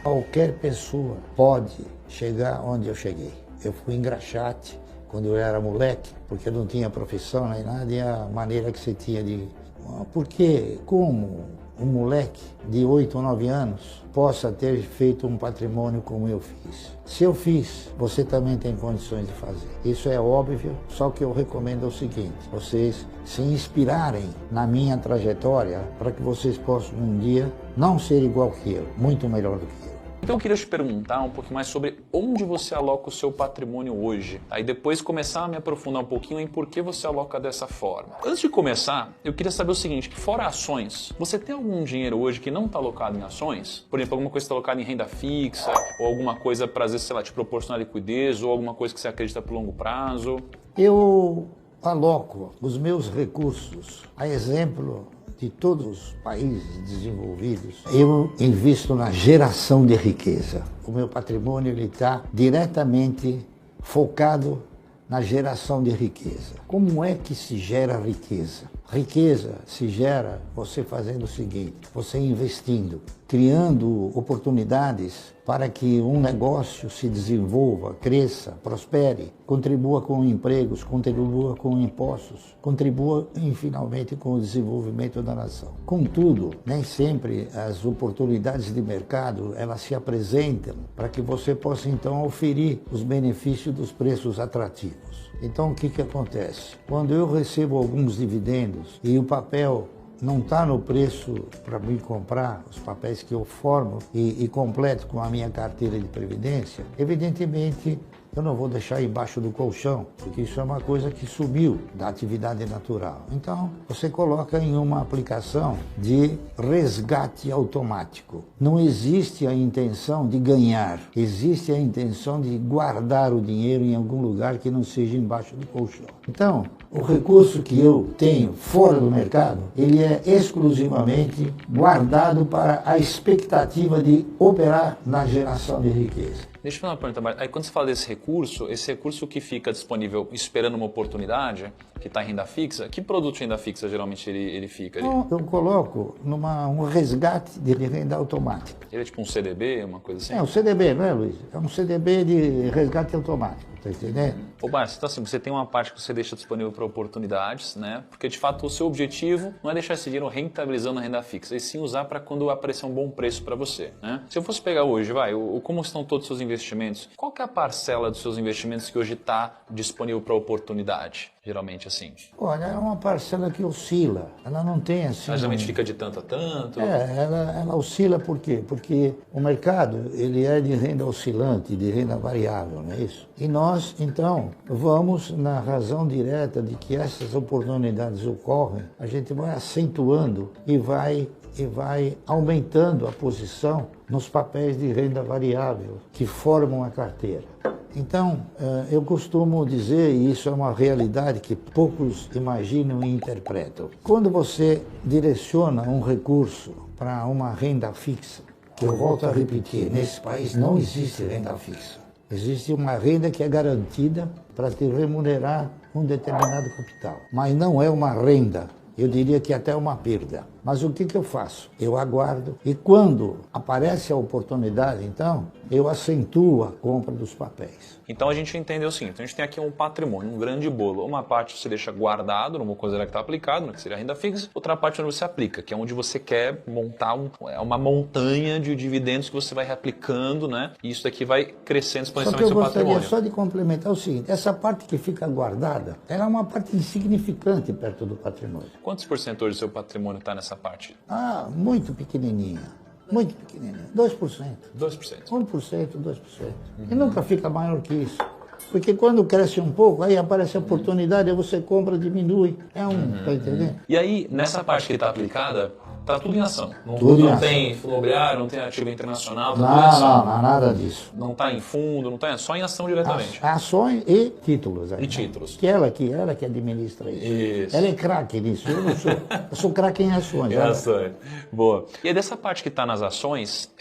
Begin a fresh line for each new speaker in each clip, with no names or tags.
Qualquer pessoa pode chegar onde eu cheguei. Eu fui engraxate quando eu era moleque, porque eu não tinha profissão nem nada, e a maneira que você tinha de... Porque como um moleque de 8 ou 9 anos possa ter feito um patrimônio como eu fiz. Se eu fiz, você também tem condições de fazer. Isso é óbvio, só que eu recomendo o seguinte: vocês se inspirarem na minha trajetória para que vocês possam um dia não ser igual que eu, muito melhor do que eu.
Então eu queria te perguntar um pouquinho mais sobre onde você aloca o seu patrimônio hoje. Aí depois começar a me aprofundar um pouquinho em por que você aloca dessa forma. Antes de começar, eu queria saber o seguinte, que fora ações, você tem algum dinheiro hoje que não está alocado em ações? Por exemplo, alguma coisa está alocada em renda fixa, ou alguma coisa para, às vezes, sei lá, te proporcionar liquidez, ou alguma coisa que você acredita por longo prazo?
Eu aloco os meus recursos, a exemplo de todos os países desenvolvidos, eu invisto na geração de riqueza. O meu patrimônio está diretamente focado na geração de riqueza. Como é que se gera riqueza? Riqueza se gera você fazendo o seguinte: você investindo, criando oportunidades para que um negócio se desenvolva, cresça, prospere, contribua com empregos, contribua com impostos, contribua finalmente com o desenvolvimento da nação. Contudo, nem sempre as oportunidades de mercado elas se apresentam para que você possa então oferir os benefícios dos preços atrativos. Então o que acontece? Quando eu recebo alguns dividendos e o papel não está no preço para mim comprar, os papéis que eu formo e completo com a minha carteira de previdência, evidentemente eu não vou deixar embaixo do colchão, porque isso é uma coisa que sumiu da atividade natural. Então, você coloca em uma aplicação de resgate automático. Não existe a intenção de ganhar, existe a intenção de guardar o dinheiro em algum lugar que não seja embaixo do colchão. Então, o recurso que eu tenho fora do mercado, ele é exclusivamente guardado para a expectativa de operar na geração de riqueza.
Deixa eu fazer uma pergunta, aí quando você fala desse recurso, esse recurso que fica disponível esperando uma oportunidade, que está em renda fixa, que produto de renda fixa geralmente ele fica ali?
Eu coloco um resgate de renda automática.
Ele é tipo um CDB, uma coisa assim?
É um CDB, não é, Luiz? É um CDB de resgate automático, tá entendendo?
Ô, Márcio, então assim, você tem uma parte que você deixa disponível para oportunidades, né? Porque de fato o seu objetivo não é deixar esse dinheiro rentabilizando a renda fixa, e sim usar para quando aparecer um bom preço para você, né? Se eu fosse pegar hoje, como estão todos os seus investimentos, qual que é a parcela dos seus investimentos que hoje está disponível para oportunidade? Geralmente assim.
Olha, é uma parcela que oscila, ela não tem assim...
Mas geralmente fica de tanto a tanto?
Ela oscila por quê? Porque o mercado, ele é de renda oscilante, de renda variável, não é isso? E nós, então, vamos na razão direta de que essas oportunidades ocorrem, a gente vai acentuando e vai aumentando a posição nos papéis de renda variável que formam a carteira. Então, eu costumo dizer, e isso é uma realidade que poucos imaginam e interpretam, quando você direciona um recurso para uma renda fixa, que eu volto a repetir, nesse país não existe renda fixa. Existe uma renda que é garantida para te remunerar um determinado capital, mas não é uma renda. Eu diria que até uma perda. Mas o que eu faço? Eu aguardo e quando aparece a oportunidade, então, eu acentuo a compra dos papéis.
Então a gente entendeu o seguinte, a gente tem aqui um patrimônio, um grande bolo. Uma parte você deixa guardado, numa coisa que está aplicado, que seria a renda fixa. Outra parte onde você aplica, que é onde você quer montar uma montanha de dividendos que você vai reaplicando, né? E isso daqui vai crescendo exponencialmente seu patrimônio.
Eu gostaria só de complementar o seguinte, essa parte que fica guardada, ela é uma parte insignificante perto do patrimônio.
Quantos por cento hoje do seu patrimônio está nessa parte?
Muito pequenininha. Muito pequenininha. 2%.
2%.
1%, 2%. E nunca fica maior que isso. Porque quando cresce um pouco, aí aparece a oportunidade, aí você compra, diminui. Tá entendendo?
E aí, nessa parte que está aplicada, está tudo em ação.
Não
tem fundo imobiliário, não tem ativo internacional,
não, nada disso.
Não está em fundo, não está só em ação diretamente.
Ações e títulos. Aí,
e títulos.
Que ela que administra isso. Ela é craque nisso, eu não sou. Eu sou craque em ações.
Em ações. Boa. E aí dessa parte que está nas ações,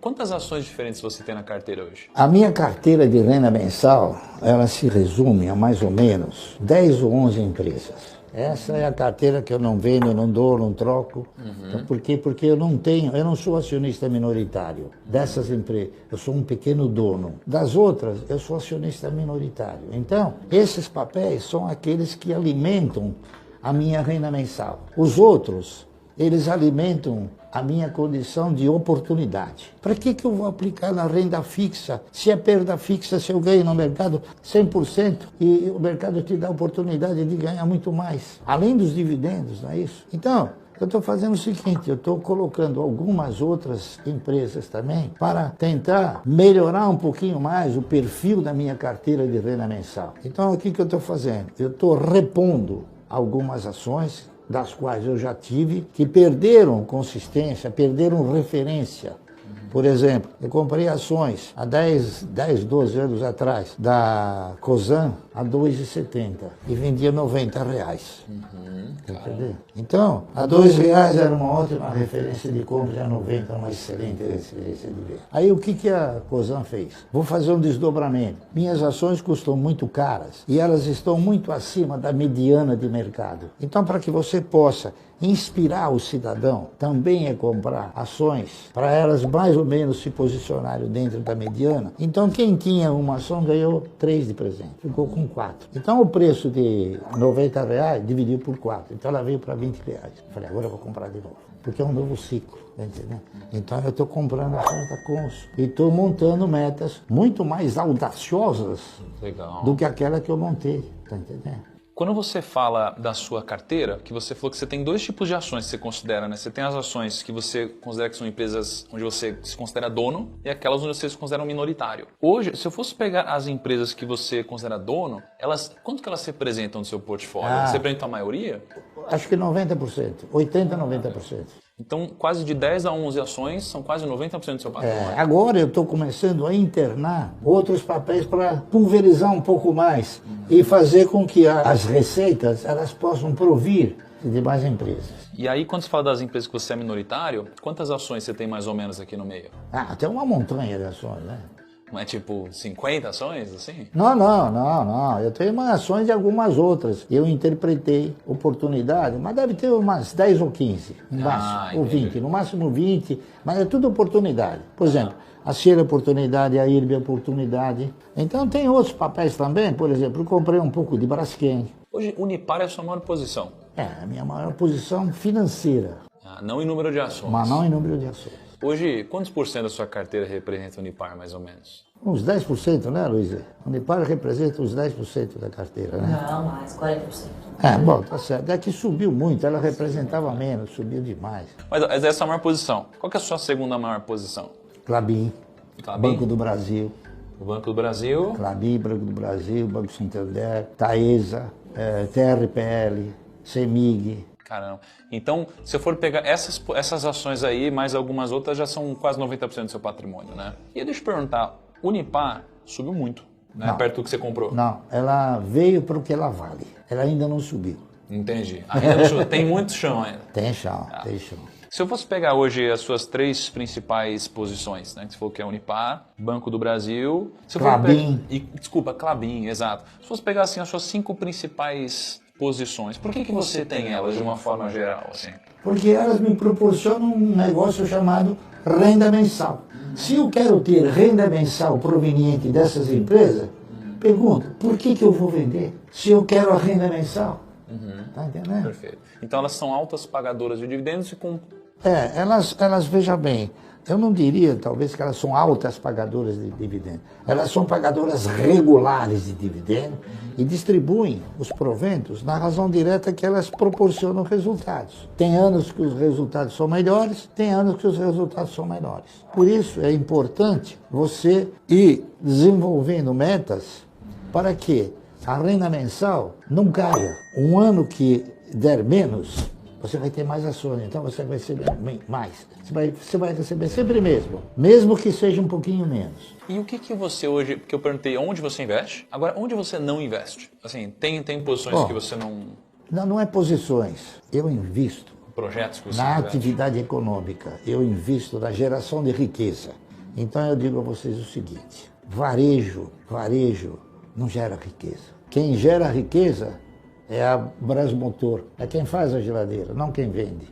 quantas ações diferentes você tem na carteira hoje?
A minha carteira de renda mensal, ela se resume a mais ou menos 10 ou 11 empresas. Essa é a carteira que eu não vendo, não dou, não troco. Então, por quê? Porque eu não sou acionista minoritário dessas empresas. Eu sou um pequeno dono. Das outras, eu sou acionista minoritário. Então, esses papéis são aqueles que alimentam a minha renda mensal. Os outros, eles alimentam a minha condição de oportunidade. Para que eu vou aplicar na renda fixa? Se é perda fixa, se eu ganho no mercado 100% e o mercado te dá a oportunidade de ganhar muito mais, além dos dividendos, não é isso? Então, eu estou fazendo o seguinte, eu estou colocando algumas outras empresas também para tentar melhorar um pouquinho mais o perfil da minha carteira de renda mensal. Então, o que eu estou fazendo? Eu estou repondo algumas ações das quais eu já tive, que perderam consistência, perderam referência. Por exemplo, eu comprei ações há 10, 12 anos atrás da Cosan a R$ 2,70 e vendia R$ 90. Entendeu? Então, a R$ 2,00 era uma ótima referência de compra, e a 90 uma excelente referência de venda. Aí o que a Cosan fez? Vou fazer um desdobramento. Minhas ações custam muito caras e elas estão muito acima da mediana de mercado. Então, para que você possa inspirar o cidadão também é comprar ações para elas mais ou menos se posicionarem dentro da mediana. Então quem tinha uma ação ganhou 3 de presente, ficou com 4. Então o preço de R$ 90 dividiu por 4, então ela veio para R$ 20. Eu falei, agora eu vou comprar de novo, porque é um novo ciclo, tá entendendo? Então eu estou comprando a conta Consul e estou montando metas muito mais audaciosas do que aquela que eu montei, tá entendendo?
Quando você fala da sua carteira, que você falou que você tem 2 tipos de ações que você considera, né? Você tem as ações que você considera que são empresas onde você se considera dono e aquelas onde você se considera um minoritário. Hoje, se eu fosse pegar as empresas que você considera dono, quanto que elas representam no seu portfólio? Você representa a maioria?
Acho que 90%, 80%, 90%.
Então, quase de 10 a 11 ações são quase 90% do seu patrimônio.
Agora eu estou começando a internar outros papéis para pulverizar um pouco mais e fazer com que as receitas elas possam provir de mais empresas.
E aí, quando você fala das empresas que você é minoritário, quantas ações você tem mais ou menos aqui no meio?
Tem uma montanha de ações, né?
Mas tipo 50 ações, assim?
Não. Eu tenho mais ações de algumas outras. Eu interpretei oportunidade, mas deve ter umas 10 ou 15, no máximo, ou 20, no máximo 20, mas é tudo oportunidade. Por exemplo, a Cielo é oportunidade, a IRB é oportunidade. Então tem outros papéis também, por exemplo, eu comprei um pouco de Braskem.
Hoje, Unipar é a sua maior posição?
A minha maior posição financeira.
Não em número de ações?
Mas não em número de ações.
Hoje, quantos por cento da sua carteira representa Unipar, mais ou menos?
Uns 10%, né, Luísa? Unipar representa uns 10% da carteira, né?
Não, mais, 40%.
Bom, tá certo. É que subiu muito, ela representava menos, subiu demais.
Mas essa é a sua maior posição. Qual que é a sua segunda maior posição?
Klabin, Banco do Brasil.
O Banco do Brasil.
Klabin, Banco do Brasil, Banco Santander, Taesa, TRPL, CEMIG.
Caramba. Então, se eu for pegar essas ações aí, mais algumas outras, já são quase 90% do seu patrimônio, né? E deixa eu perguntar, Unipar subiu muito, né?
Não.
Perto do que você comprou.
Não, ela veio para o que ela vale. Ela ainda não subiu.
Entendi. Ainda não subiu. Tem muito chão ainda.
Tem chão, tem chão.
Se eu fosse pegar hoje as suas 3 principais posições, né? Que você falou que é Unipar, Banco do Brasil...
Klabin.
Desculpa, Klabin, exato. Se fosse pegar assim, as suas 5 principais posições, por que você tem elas de uma forma geral, assim?
Porque elas me proporcionam um negócio chamado renda mensal. Se eu quero ter renda mensal proveniente dessas empresas, pergunto, por que eu vou vender? Se eu quero a renda mensal. Tá entendendo?
Perfeito. Então elas são altas pagadoras de dividendos e com...
Elas veja bem, eu não diria talvez que elas são altas pagadoras de dividendos. Elas são pagadoras regulares de dividendos e distribuem os proventos na razão direta que elas proporcionam resultados. Tem anos que os resultados são melhores, tem anos que os resultados são menores. Por isso é importante você ir desenvolvendo metas para que a renda mensal não caia. Um ano que der menos, você vai ter mais ações, então você vai receber mais. Você vai receber sempre mesmo que seja um pouquinho menos.
E o que você hoje, porque eu perguntei onde você investe, agora onde você não investe? Assim, tem posições que você não...
Não é posições, eu invisto.
Projetos que você
na
investe.
atividade econômica, eu invisto na geração de riqueza. Então eu digo a vocês o seguinte, varejo não gera riqueza. Quem gera riqueza é a Brasmotor, é quem faz a geladeira, não quem vende.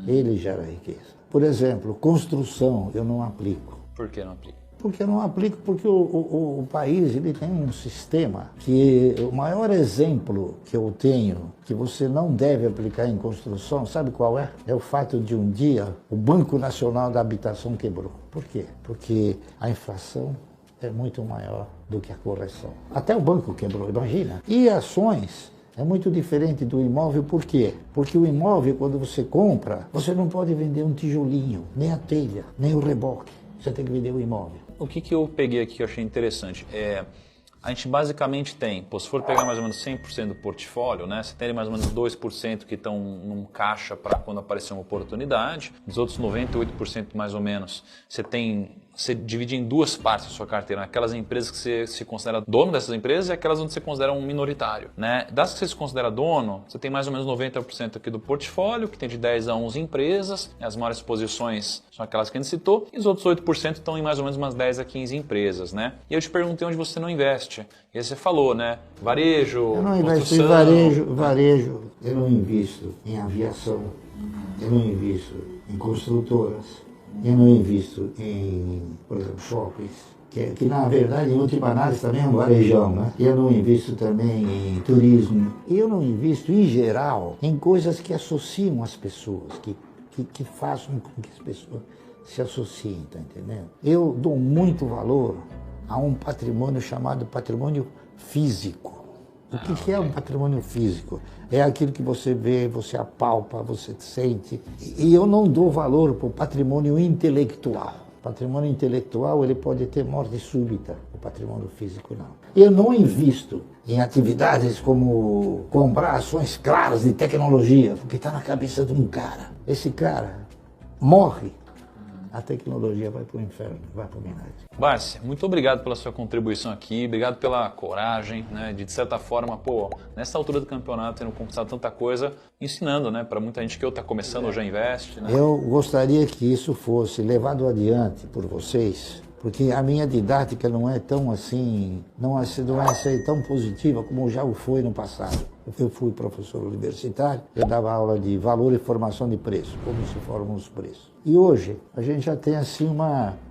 Ele gera riqueza. Por exemplo, construção eu não aplico.
Por que não aplica?
Porque eu não aplico porque o país ele tem um sistema que o maior exemplo que eu tenho que você não deve aplicar em construção, sabe qual é? É o fato de um dia o Banco Nacional da Habitação quebrou. Por quê? Porque a inflação é muito maior do que a correção. Até o banco quebrou, imagina. E ações é muito diferente do imóvel, por quê? Porque o imóvel, quando você compra, você não pode vender um tijolinho, nem a telha, nem o reboque. Você tem que vender o imóvel.
O que eu peguei aqui que eu achei interessante a gente basicamente tem, se for pegar mais ou menos 100% do portfólio, né, você tem mais ou menos 2% que estão num caixa para quando aparecer uma oportunidade, os outros 98% mais ou menos, você divide em duas partes a sua carteira, aquelas empresas que você se considera dono dessas empresas e aquelas onde você considera um minoritário. Né? Das que você se considera dono, você tem mais ou menos 90% aqui do portfólio, que tem de 10 a 11 empresas, as maiores posições são aquelas que a gente citou, e os outros 8% estão em mais ou menos umas 10 a 15 empresas. Né? E eu te perguntei onde você não investe. E aí você falou, né? Varejo,
eu não investo em varejo, eu não invisto em aviação, eu não invisto em construtoras, eu não invisto em, por exemplo, shoppings, que na verdade, em última análise, também é um varejão, né? Eu não invisto também em turismo. Eu não invisto, em geral, em coisas que associam as pessoas, que façam com que as pessoas se associem, tá entendendo? Eu dou muito valor a um patrimônio chamado patrimônio físico. O que é um patrimônio físico? É aquilo que você vê, você apalpa, você sente. E eu não dou valor para o patrimônio intelectual. O patrimônio intelectual ele pode ter morte súbita, o patrimônio físico não. Eu não invisto em atividades como comprar ações claras de tecnologia, porque está na cabeça de um cara. Esse cara morre, a tecnologia vai para o inferno, vai para o Minas.
Barsi, muito obrigado pela sua contribuição aqui, obrigado pela coragem, né, de certa forma, nessa altura do campeonato, tendo conquistado tanta coisa, ensinando, né, para muita gente que está começando ou já investe. Né?
Eu gostaria que isso fosse levado adiante por vocês, porque a minha didática não é tão assim, não é tão positiva como já o foi no passado. Eu fui professor universitário, eu dava aula de valor e formação de preço, como se formam os preços. E hoje a gente já tem assim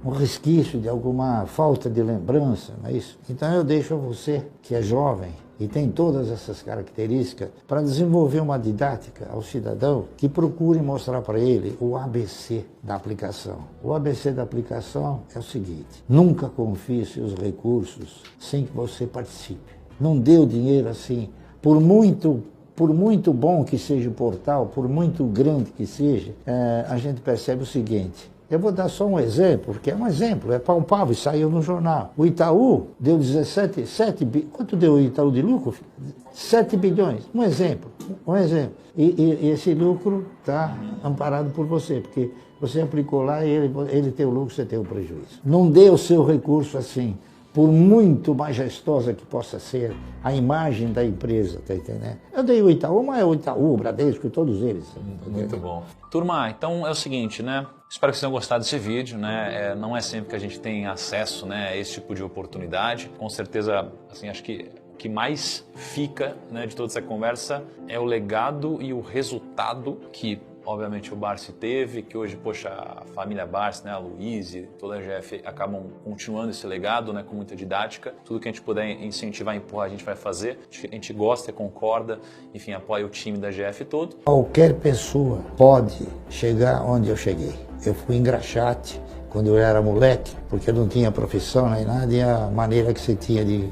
um resquício de alguma falta de lembrança, não é isso? Então eu deixo a você, que é jovem e tem todas essas características, para desenvolver uma didática ao cidadão que procure mostrar para ele o ABC da aplicação. O ABC da aplicação é o seguinte: nunca confie seus recursos sem que você participe. Não dê o dinheiro assim. Por muito bom que seja o portal, por muito grande que seja, a gente percebe o seguinte. Eu vou dar só um exemplo, porque é um exemplo, é palpável, saiu no jornal. O Itaú deu 7 bilhões. Quanto deu o Itaú de lucro? 7 bilhões. Um exemplo. E esse lucro está amparado por você, porque você aplicou lá e ele tem o lucro, você tem o prejuízo. Não dê o seu recurso assim. Por muito majestosa que possa ser a imagem da empresa, tá entendendo? Eu dei o Itaú, mas é o Itaú, o Bradesco, todos eles.
Muito bom. Turma, então é o seguinte, né? Espero que vocês tenham gostado desse vídeo, né? Não é sempre que a gente tem acesso, né, a esse tipo de oportunidade. Com certeza, assim, acho que o que mais fica, né, de toda essa conversa é o legado e o resultado que obviamente o Barsi teve, que hoje, poxa, a família Barsi, né, a Luiz e toda a GF acabam continuando esse legado, né, com muita didática. Tudo que a gente puder incentivar, empurrar, a gente vai fazer. A gente gosta e concorda, enfim, apoia o time da GF todo.
Qualquer pessoa pode chegar onde eu cheguei. Eu fui engraxate quando eu era moleque, porque eu não tinha profissão nem nada, e a maneira que você tinha de...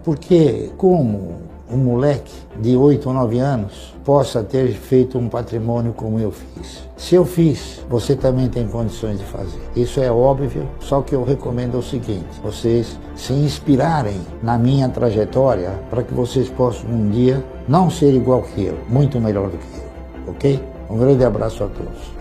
Porque como um moleque de 8 ou 9 anos possa ter feito um patrimônio como eu fiz. Se eu fiz, você também tem condições de fazer. Isso é óbvio, só que eu recomendo o seguinte: vocês se inspirarem na minha trajetória para que vocês possam um dia não ser igual que eu, muito melhor do que eu, ok? Um grande abraço a todos.